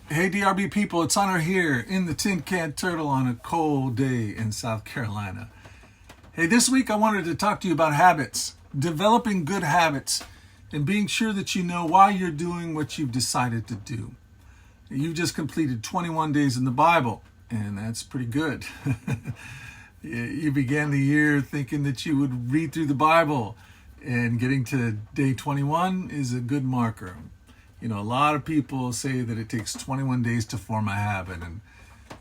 Hey DRB people, it's Hunter here in the Tin Can Turtle on a cold day in South Carolina. Hey, this week I wanted to talk to you about habits, developing good habits, and being sure that you know why you're doing what you've decided to do. You've just completed 21 days in the Bible, and that's pretty good. You began the year thinking that you would read through the Bible, and getting to day 21 is a good marker. You know, a lot of people say that it takes 21 days to form a habit,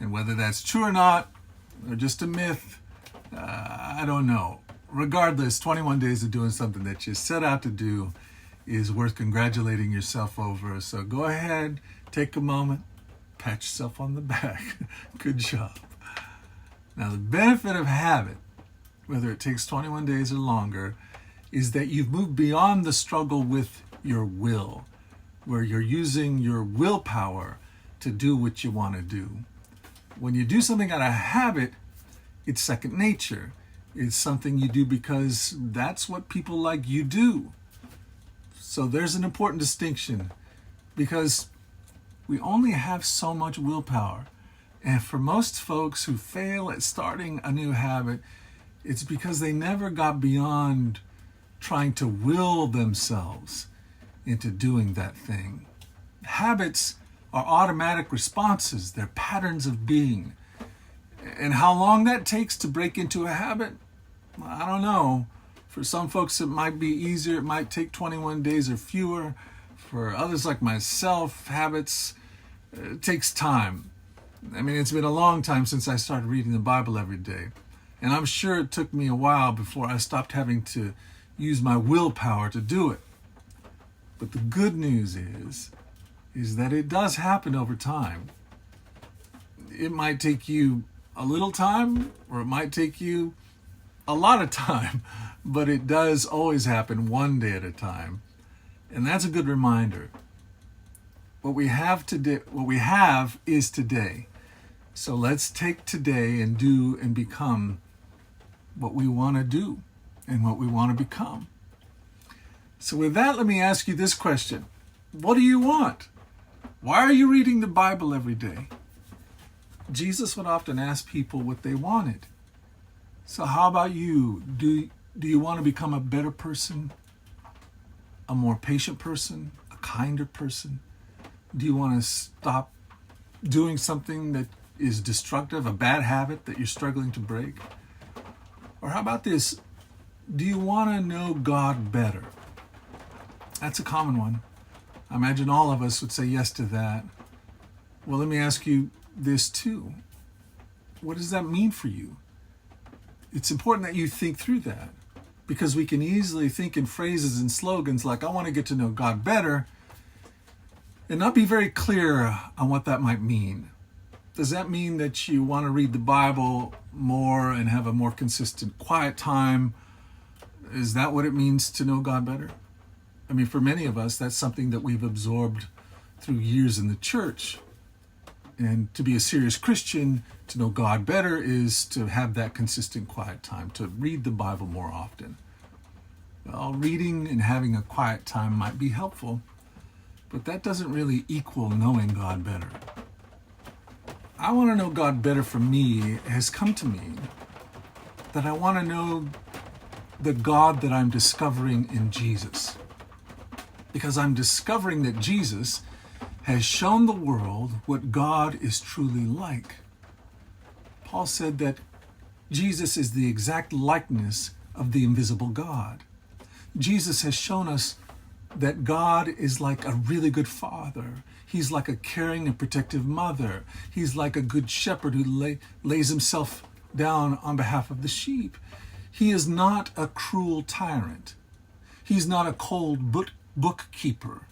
and whether that's true or not, or just a myth, I don't know. Regardless, 21 days of doing something that you set out to do is worth congratulating yourself over. So go ahead, take a moment, pat yourself on the back. Good job. Now, the benefit of habit, whether it takes 21 days or longer, is that you've moved beyond the struggle with your will, where you're using your willpower to do what you want to do. When you do something out of habit, it's second nature. It's something you do because that's what people like you do. So there's an important distinction, because we only have so much willpower. And for most folks who fail at starting a new habit, it's because they never got beyond trying to will themselves into doing that thing. Habits are automatic responses. They're patterns of being. And how long that takes to break into a habit, I don't know. For some folks, it might be easier. It might take 21 days or fewer. For others like myself, habits, it takes time. I mean, it's been a long time since I started reading the Bible every day. And I'm sure it took me a while before I stopped having to use my willpower to do it. But the good news is that it does happen over time. It might take you a little time, or it might take you a lot of time, but it does always happen one day at a time. And that's a good reminder. What we have is today. So let's take today and do and become what we want to do and what we want to become. So with that, let me ask you this question. What do you want? Why are you reading the Bible every day? Jesus would often ask people what they wanted. So how about you? Do you want to become a better person? A more patient person? A kinder person? Do you want to stop doing something that is destructive, a bad habit that you're struggling to break? Or how about this? Do you want to know God better? That's a common one. I imagine all of us would say yes to that. Well, let me ask you this too. What does that mean for you? It's important that you think through that, because we can easily think in phrases and slogans like, I want to get to know God better, and not be very clear on what that might mean. Does that mean that you want to read the Bible more and have a more consistent quiet time? Is that what it means to know God better? I mean, for many of us, that's something that we've absorbed through years in the church. And to be a serious Christian, to know God better, is to have that consistent quiet time, to read the Bible more often. Well, reading and having a quiet time might be helpful, but that doesn't really equal knowing God better. I want to know God better for me has come to mean that I want to know the God that I'm discovering in Jesus. Because I'm discovering that Jesus has shown the world what God is truly like. Paul said that Jesus is the exact likeness of the invisible God. Jesus has shown us that God is like a really good father. He's like a caring and protective mother. He's like a good shepherd who lays himself down on behalf of the sheep. He is not a cruel tyrant. He's not a cold bookkeeper.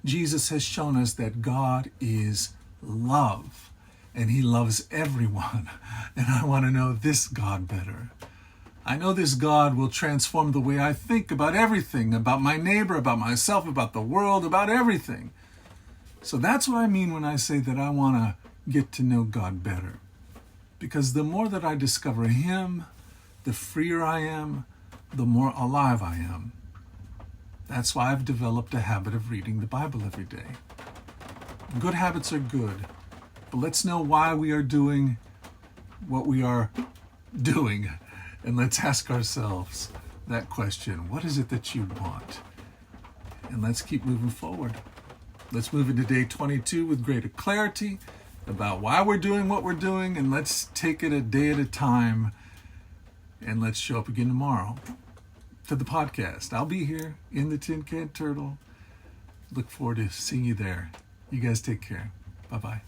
Jesus has shown us that God is love, and he loves everyone. And I want to know this God better. I know this God will transform the way I think about everything, about my neighbor, about myself, about the world, about everything. So that's what I mean when I say that I want to get to know God better. Because the more that I discover him, the freer I am, the more alive I am. That's why I've developed a habit of reading the Bible every day. Good habits are good, but let's know why we are doing what we are doing. And let's ask ourselves that question. What is it that you want? And let's keep moving forward. Let's move into day 22 with greater clarity about why we're doing what we're doing, and let's take it a day at a time, and let's show up again tomorrow to the podcast. I'll be here in the Tin Can Turtle. Look forward to seeing you there. You guys take care. Bye-bye.